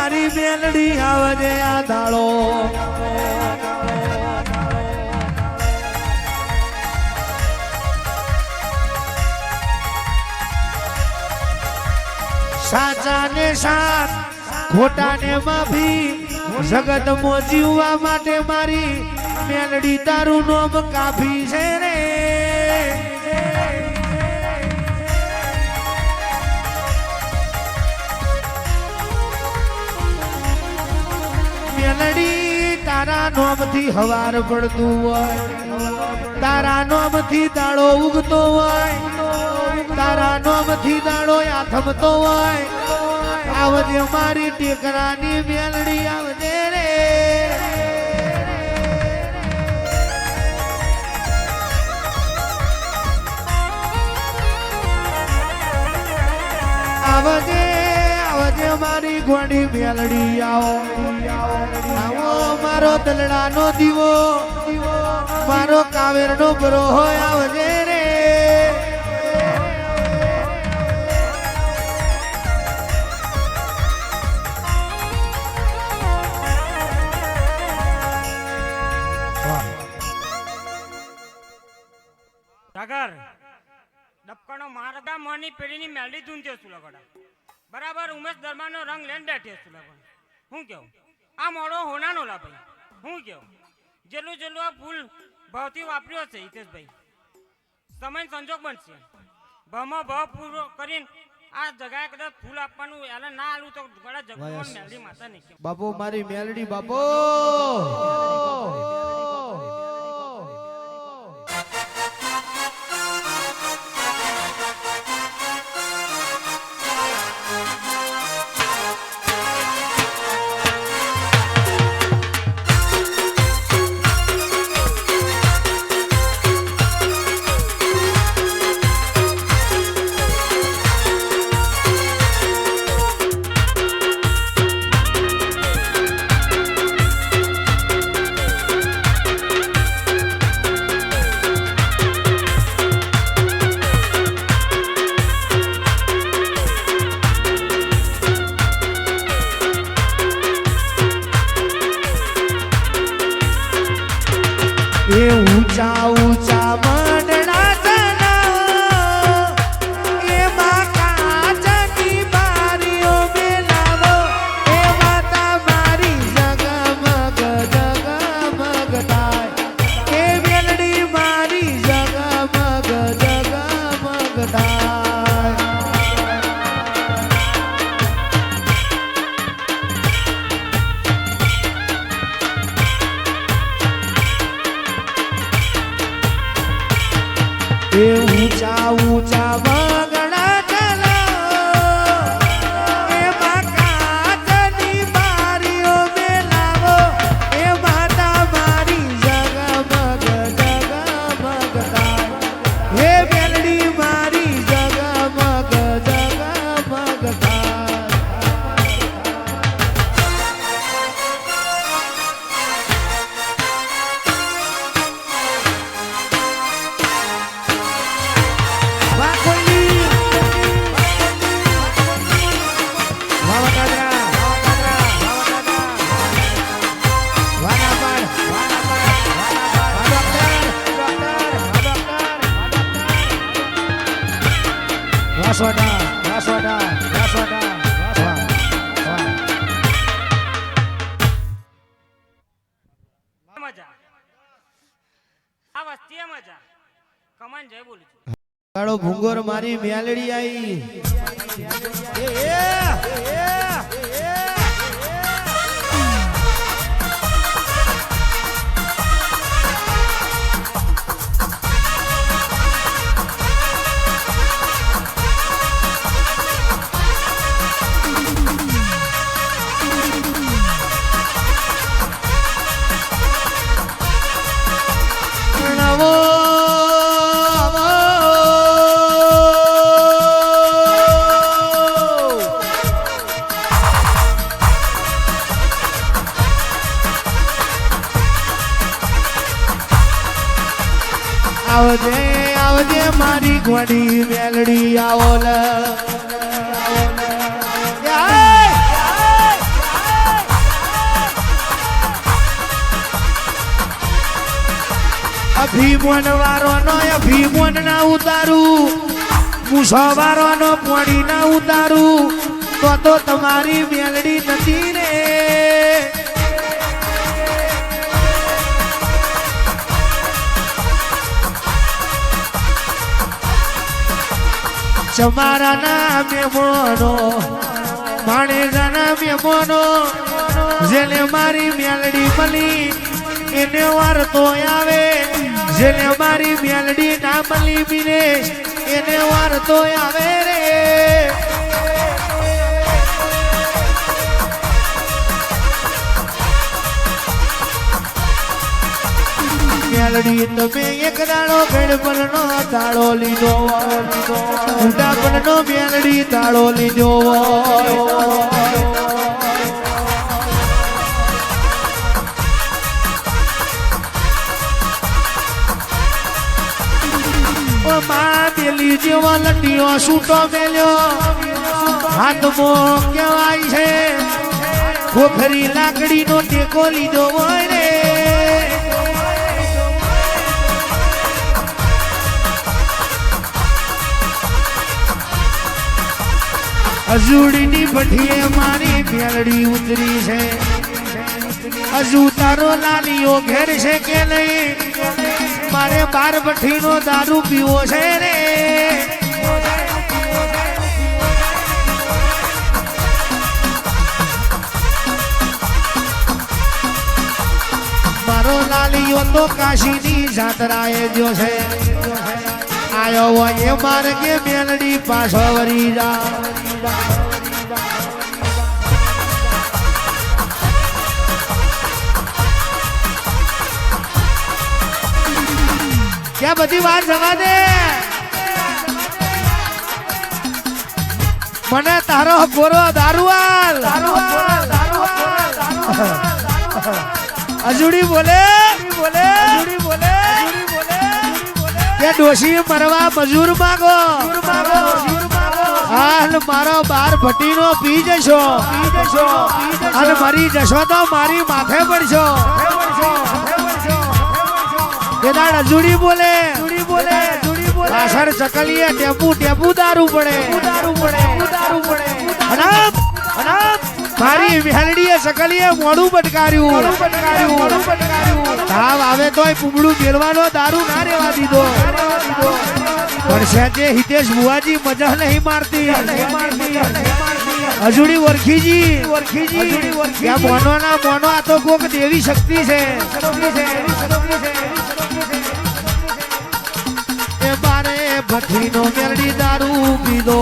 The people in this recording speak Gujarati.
મારી મેલડી આવજે આ દાડો સાચા ને સાથ ખોટા ને માફી જગત માં જીવવા માટે મારી મેલડી તારું નામ કાફી છે રે મેલડી તારા નામ થી હવાર પડતું હોય તારા નામ થી દાડો ઉગતો હોય તારા નામ થી દાડો આથમતો હોય આવજે મારી ટેકરાની મેલડી આવજે રે આવજે આવજે મારી ગોડી મેલડી આવો મારો દલડાનો દીવો મારો કાવેરનો બરો હોય આવજે રે સાગર ડબકાનો મારગા મોની પેઢીની મેલડી ધૂન છે સુલગડા બરાબર ઉમેશ દરબારનો રંગ લઈને બેઠી છે સુલગડા હું કેવું આ મોડો હોનાનો લા ભાઈ હું કેવું જેટલું આ ફૂલ ભાવથી વાપર્યો છે હિતેશભાઈ સમય સંજોગ બનશે ભાવમાં ભાવ પૂરો કરીને આ જગાએ કદાચ ફૂલ આપવાનું એટલે ના આલું તો ઘણા જગમાં મેલડી માતા નહીં બાપુ મારી મેલડી બાપુ એ ઊંચા ઊંચા મંડળા ચલાવો એમાં કાચની બારીઓ બેલાવો એ માતા મારી જગમગ જગમગ થાય એ મેલડી મારી જગમગ જગમગ થાય એ ઊંચા ઊંચા વગડા ચલાવો એમાં કાચની બારીઓ બેલાવો એ માતા મારી જગમગ જગમગ થાય એ મેલડી મારી જગમગ જગમગ થાય વાસવાડા મજા આ વસ્તી મજા કમાન જય બોલું છું કાળો ભૂંગોર મારી મેલડી આઈ આવજે આવજે મારી ગોડી મેલડી આવો લે ભીમોન વારો નો ભીમોન ના ઉતારું મૂસો વારો નો પોણી ના ઉતારું તો તમારી મેલડી નથી રે તમારા ના મેમોનો માણેજાના મેમોનો જેને મારી મેલડી મળી એને વાર તો આવે જેને મારી મેલડી ના મળી બીને એને વાર તો આવે રે મેલડી તમે એક દાડો ગડબડ નો તાળો લીધો ઉડાપણ નો મેલડી તાળો લીધો માં પેલી જેવો લટીઓ સૂટો મેલ્યો હાથમાં કહેવાય છે ખોખરી લાકડી નો ટેકો લીધો હોય રે અજુડીની ભઠીએ મારી મેલડી ઉતરી છે હજુ તારો લાલીઓ ઘેર છે કે નહીં મારે 12 ભઠ્ઠીનો દારૂ પીવો છે રે મારો લાલીઓ તો કાશીની જાત્રાએ જો છે આયો હોય એ માર્ગે મેલડી પાછો વરી જા क्या बधी बात जवा दे मने तारो गोरो दारूवाल अजूड़ी बोले ये डोशी मरवा मजूर मांगो हाल मारो 12 भट्टीनो पी जशो अने मरी जशो तो मारी माथे पड़शो केदार अजूड़ी बोले आसर चकलिए टेपू दारू पड़े मारी मेलडीए चकलिए मोड़ू पटकार्यू ताव आवे तोय पुमड़ू मेलवानो दारू ना रेवा दीधो पण सेजे हितेश बुआजी मजा नहीं मारती अजूड़ी वरखीजी क्या मोनो ना मोनो आ तो कोक देवी शक्ति से भट्टी नो मेलडी दारू पीधो